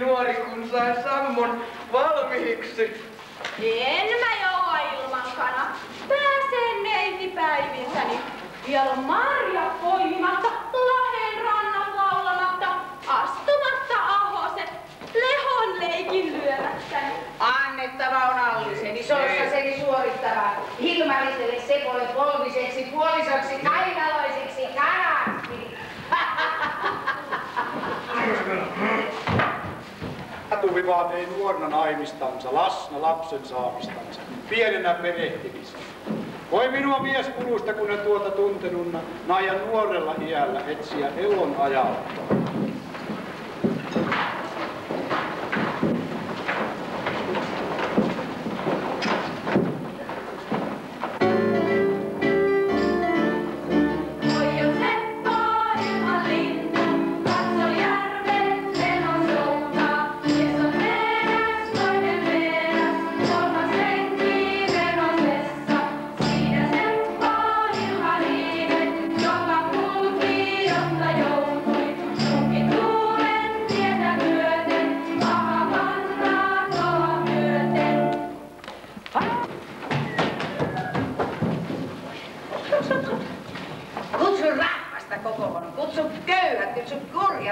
nuori kun sai sammon valmiiksi. En mä jouda ilman kana. Pääsen neitipäivinsäni. Vielä marjat poimimatta, Lahden rannat laulamatta, astumatta ahoset, lehon leikin lyömättäni. Annettava on Allisen, isossaseni suorittava. Hilmariselle Sepolle polviseksi, puolisoksi, kainaloiseksi, kanaksi. Katuvivaat ei nuorna naimistansa, lasna lapsen saamistansa, pienenä perehtimistä. Voi minua mies kulusta, kun en tuota tuntenunna, naijan nuorella iällä etsiä elon ajalta.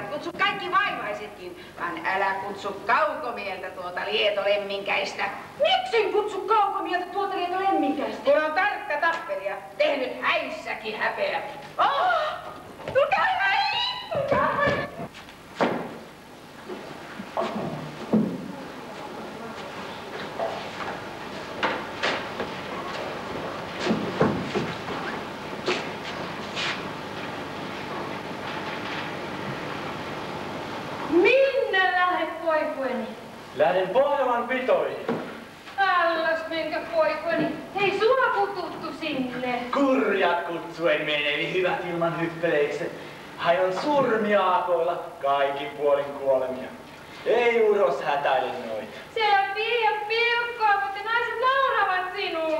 Kutsu kaikki vaivaisetkin, vaan älä kutsu Kaukomieltä tuota Lieto-lemminkäistä. Miksi kutsu Kaukomieltä tuota Lieto-lemminkäistä? Kun on tarkka tappelija, tehnyt häissäkin häpeä. Tulkaa häihin! Tulkaa häihin! Poikueni. Lähden Pohjolan pitoihin. Älläs minkä poikueni. Hei, sua kututtu sinne. Kurjat kutsuen menevi hyvät ilman hyppeleikset. Haion surmiaakoilla kaikin puolin kuolemia. Ei uros hätäile noita. Siellä on Pia pilkkoa, mutta naiset nauravat sinulle.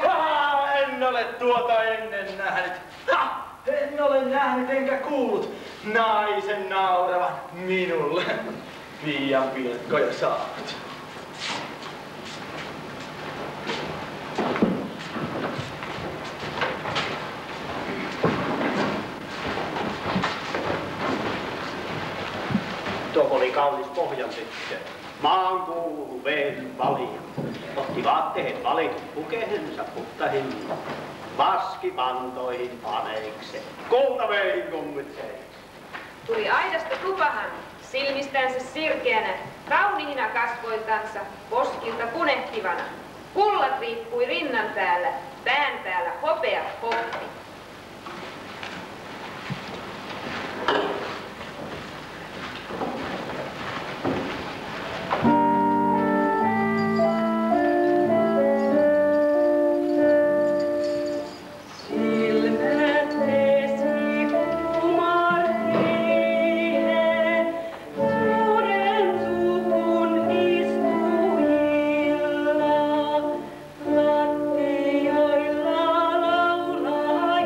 En ole tuota ennen nähnyt. En ole nähnyt enkä kuullut naisen nauravan minulle. Pian pilkkoja saat. Tuo oli kaunis pohjan tyttö. Maan kuulu veen valio. Otti vaatteet valitut pukehensa puttahin. Vaski pantoihin paneikse. Kultaveihin kummitseiksi. Tuli aidasta tupahan. Silmistänsä sirkeänä, kauniina kasvoiltansa, poskilta punehtivana. Kullat riippui rinnan päällä, pään päällä hopea hoppi. Latte joilla laulaa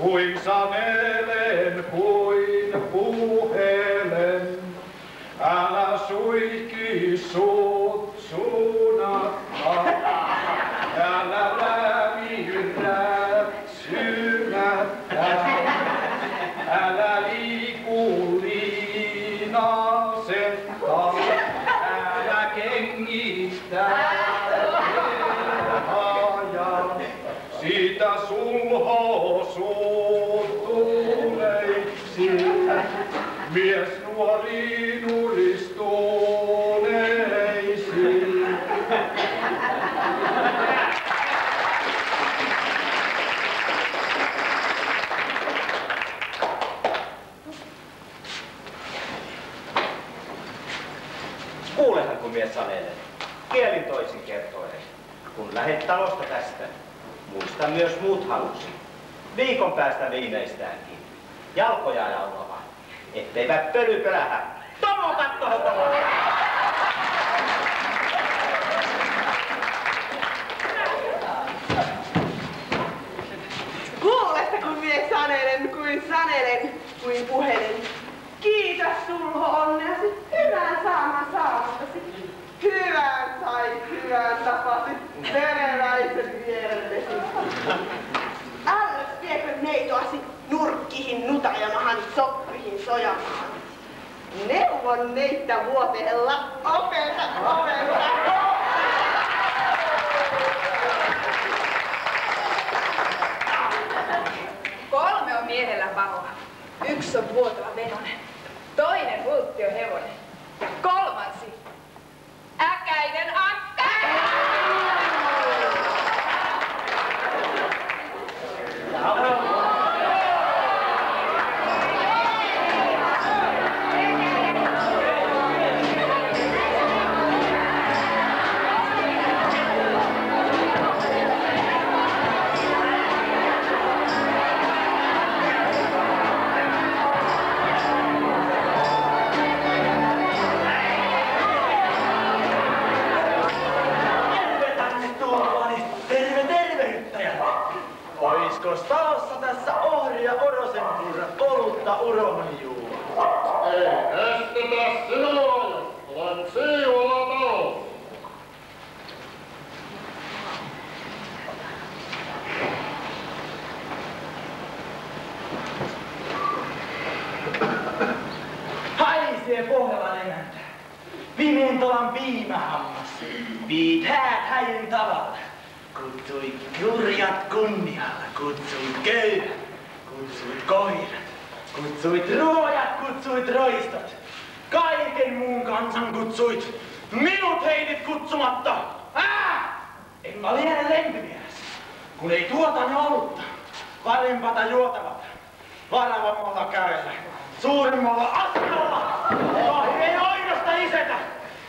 kuin sanelen, kuin puhelen. Älä suihki suut suunnata, älä lämmirrä syynättä, älä liiku liinasetta, älä kengitä verhoja, siitä sulho suuttuneiksi. Mies nuoriin uristuneisiin. Kuulehan, kun mies sanelee. Kielin toisin kertoen. Kun lähet talosta tästä, muista myös muut halusi. Viikon päästä viimeistäänkin. Jalkoja jaulava, etteivät pölykölähä. Tomu kattoho kovaa! Kuulette, kun mie sanelen, kuin puhelen. Kiitos sulho onneasi, hyvän saamaan saamastasi. Hyvän sait, hyvän tapasit, vereläisen vierellesi. Älläs viekö neitoasi nurkkihin nutajamahan, soppihin sojamaan. Neuvon neittä vuotella, opeta. Kolme on miehellä pahoa. Yksi on vuotava venonen. Toinen vulttiohevonen. Ja kolmansi äkäinen akka. Oiskos talossa tässä Ohri ja Orosen purrat olutta urohon juomaan? Ei estetä sinua, olet siivolla talossa. Haisee Pohjolan emäntä. Pimentolan piimähammas. Viit häät häijyn tavalla. Kutsui kurjat kunnialla, kutsuit köyhät, kutsuit koirat, kutsuit ruojat, kutsuit roistot. Kaiken muun kansan kutsuit, minut heitit kutsumatta. En mä liene lempimieles, kun ei tuota ne olutta. Parempata juotavat, varavammalla kädellä, suuremmalla askalla. Tohi ei oidosta isetä,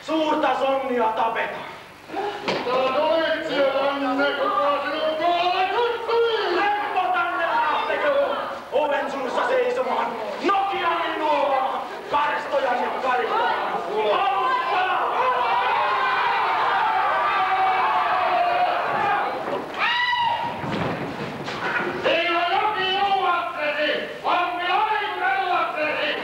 suurta sonnia tapeta. Tää olit siellä, ne kuka sinun kohdalla kutsui! Leppotanne lähtekö oven suussa seisomaan, Nokianin nuolaan, karstojan ja karistamaan. Siinä on jokin juuaksesi! Pommi oikurellaksesi!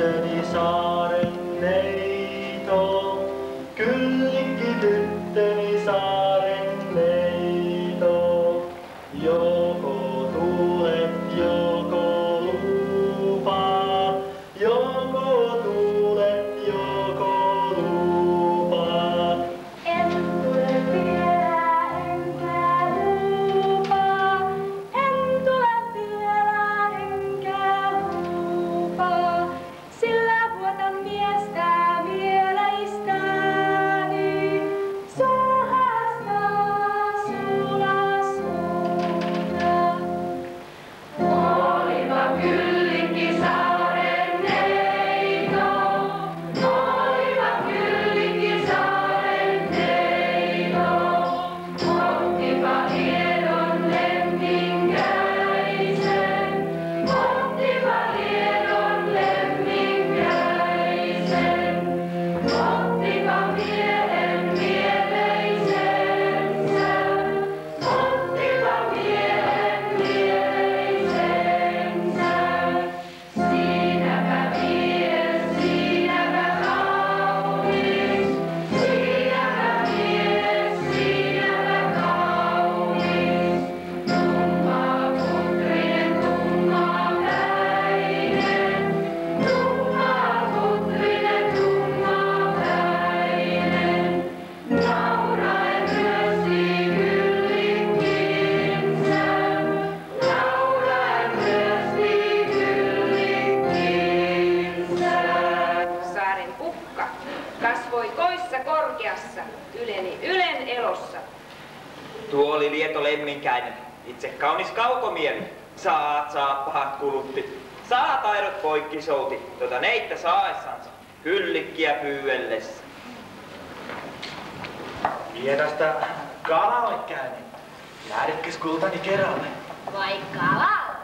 tyttöni saaren neito. Kyllikki tyttöni saaren neito. Joko tulet, joko lupaat. Joko tulet, joko lupaat. En tule vielä enkä lupaa. En tule vielä enkä lupaa. Sillä vuotan miestä vielä istäni. Sulhasta sulasuutta. Olipa Kyllikki saaren neito. Olipa Kyllikki saaren neito. Ottipa hiedon lemminkäisen. Ottipa hiedon lemminkäisen. Ottipa miehen mieleisensä. Ottipa miehen mieleisensä. Siinäpä mies, siinäpä kaunis. Siinäpä mies, siinäpä kaunis. Tummaputrinen, tummapäinen. Tummaputrinen, tummapäinen. Nauraen ryösti Kyllikkinsä. Nauraen ryösti Kyllikkinsä. Saaren kukka kasvoi koissa korkeassa, yleni ylen elossa. Tuo oli Lieto Lemminkäinen, itse kaunis kaukomieli. Saat saappahat kulutti, saa taidot poikki souti, neittä saessansa, Kyllikkiä pyydellessä. Miedästä kalalle käynin. Lähdetkes kultani keralle? Vaikka laula.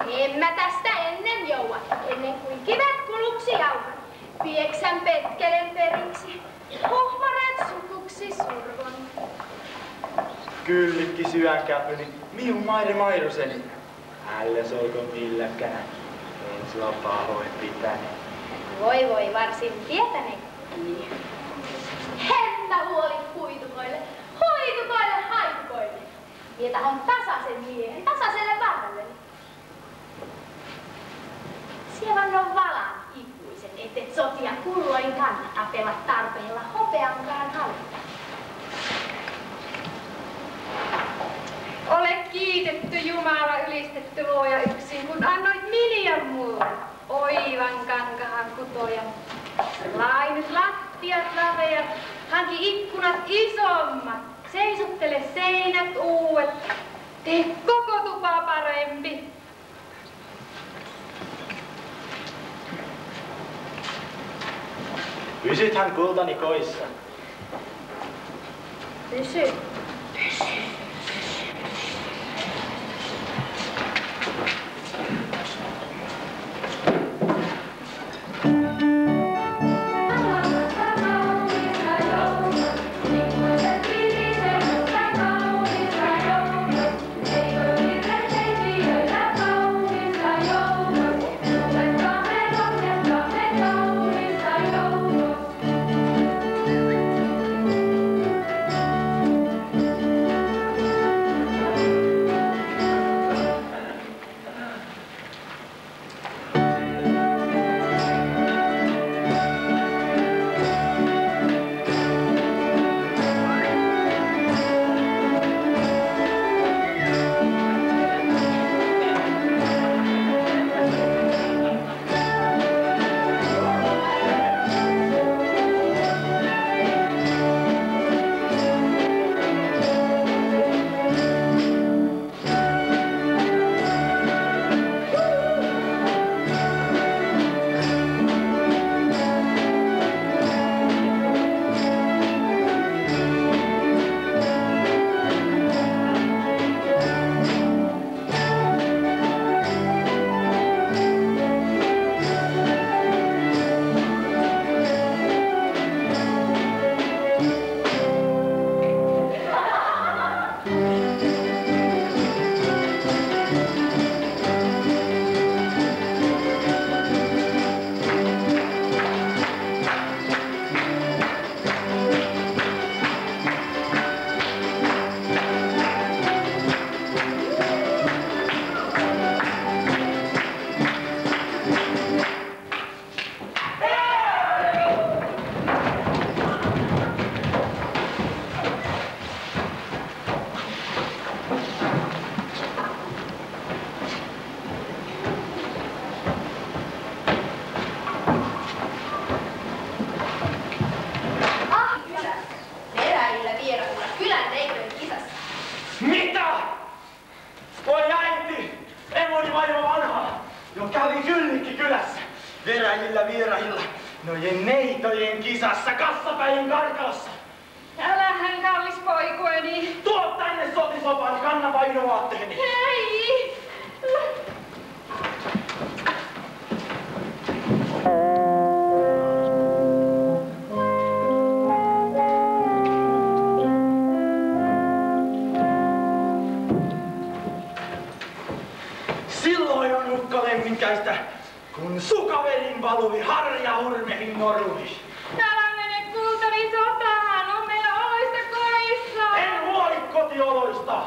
En mä tästä ennen joua, ennen kuin kivet kuluksi jauhan. Pieksän petkelen periksi, huhmaret sukuksi survon. Kyllikki syönkäpyni, miun maire mairuseni. Älä solko milläkään, en sua pahoin pitäni. Voi voi varsin tietänekin. Hennä huoli huitukoille, haitukoille. Mietä on tasaisen miehen, tasaiselle varrelleni. Sievan on valan ikuisen, ettet sotia kulloin kanna apella tarpeella hopeankaan hallita. Ole kiitetty Jumala, ylistetty luoja yksin, kun annoit miljan mulle oivan kankahan kutoja. Lainit lattiat laveat, hanki ikkunat isommat, seisuttele seinät uudet, tee koko tupa parempi. Pysythän kultani koissa. Pysy. kesäjillä vierahilla nojen neitojen kisassa Kassapäin Karkalassa. Älähän kallis poikueni. Tuo tänne sotisopan, kanna painovaatteeni. Hei! Silloin on Ukko lemminkäistä, kun sukaverin valuvi Harja Hurmehin noruhi. Älä mene kultani sotaan, on meillä oloista koissa. En huoli kotioloista.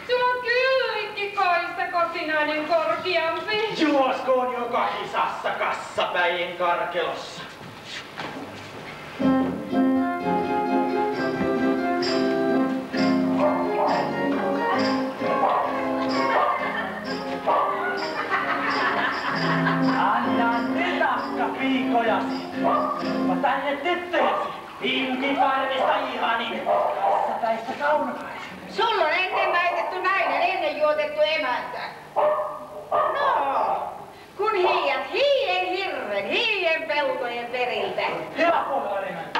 Sulla on kyllikki koissa kotinainen korkeampi. Juoskoon joka kisassa Kassapäin Karkelossa. Anna ne takka piikojasi. Mä tänne tyttöjäsi. Impikarvista ihanin. Kassapäistä kaunokaisen. Sulla on ennen väitetty nainen, ennen juotettu emäntä. No, kun hiijat hiien hirren, hiien peltojen periltä. Hyvä pohjalainen emäntä.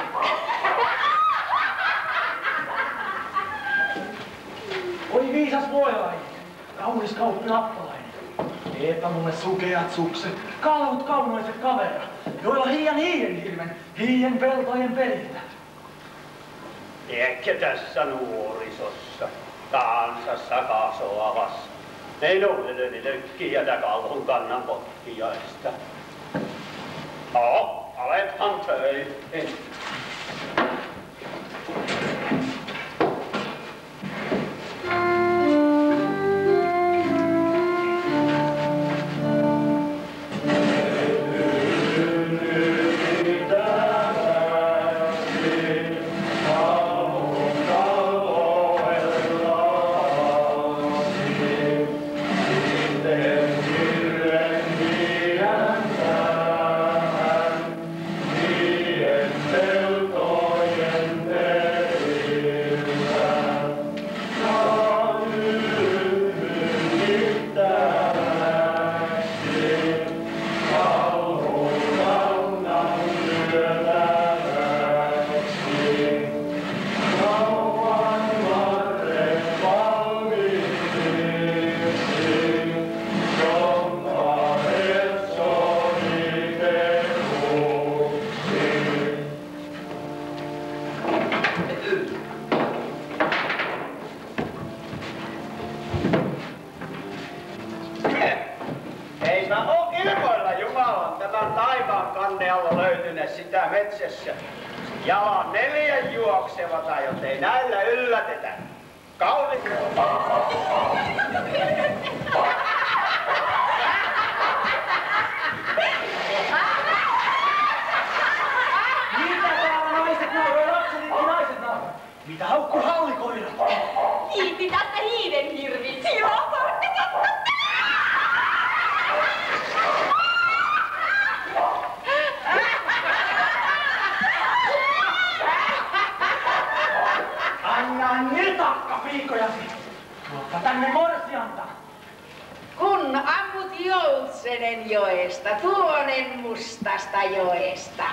Oi viisas pohjalainen, kaunis kauppi lappalainen. Teepä mulle sukeat sukset, kalvut kaunoiset kavera, joilla hiian hirven, hiien peltojen periltä. Ehkä tässä nuorisossa, kansassa kasoavassa, ei noudelleni lökkiä ja kalvun kannan potkiaista. Alethan töihin. Sitä metsässä. Jalan 4 juoksevata, joten näillä yllätetä. Kaunis. Mitä täällä naiset nauroi, lapsenitkin naiset nauroi? Mitä haukku hallikoirat? Kiitti tästä hiiden hirvi. Joo, Anna ne takka piikojasi. Tuoppa tänne morsianta. kun ammut Joutsenen joesta, tuonen mustasta joesta.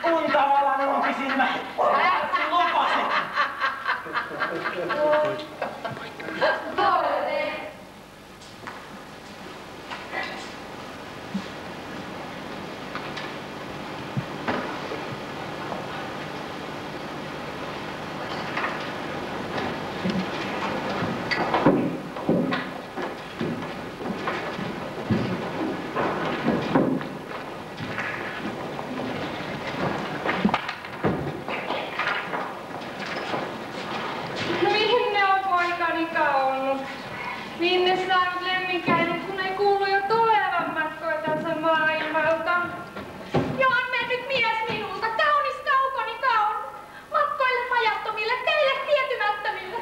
Untavalan umpisilmä. Sä lupasit. Minne saanut lemminkäinen, kun ei kuulu jo tulevan matkoiltansa maailmalta? Jo on mennyt mies minulta, kaunis kaukoni kaun, matkoille majattomille, teille tietymättömille.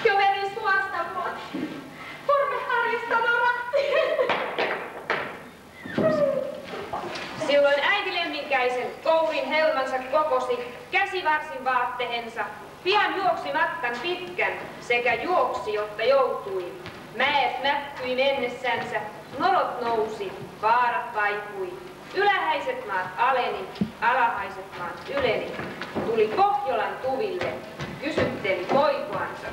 Jo veri suasta vuoti, Hurme Harjasta norahti. Silloin äiti lemminkäisen kourin helmansa kokosi, käsivarsin vaatteensa. Pian juoksi matkan pitkän sekä juoksi, jotta joutui. Mäet mättyi mennessänsä, norot nousi, vaarat vaikui. Ylähäiset maat aleni, alahaiset maat yleni. Tuli Pohjolan tuville, kysytteli poikuansa.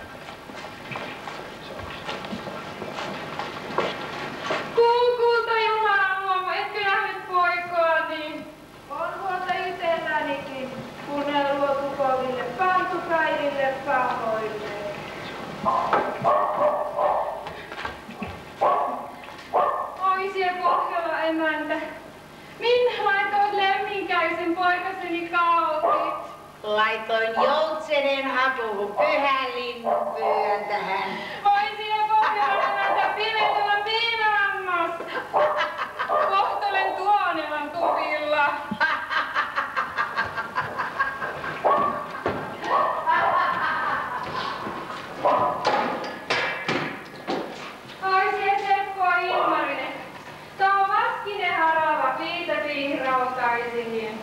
Kuukulta Jumalan luoma, etkö nähnyt poikoani? On huolta itsellänikin, kun ne luotu koville, pantu kaikille pahoille. Oi siellä Pohjola emäntä, minne laitoit lemminkäisen poikaseni kautit? Laitoin joutsenen hakuun pyhän linnun pyön tähän. Voi siellä Pohjolan emäntä pimentolla piilammasta. Kohtelen Tuonelan tuvilla. Ai siellä Seppoa Ilmarinen. Tää on vaskinen harava, piitä piihrautaisin.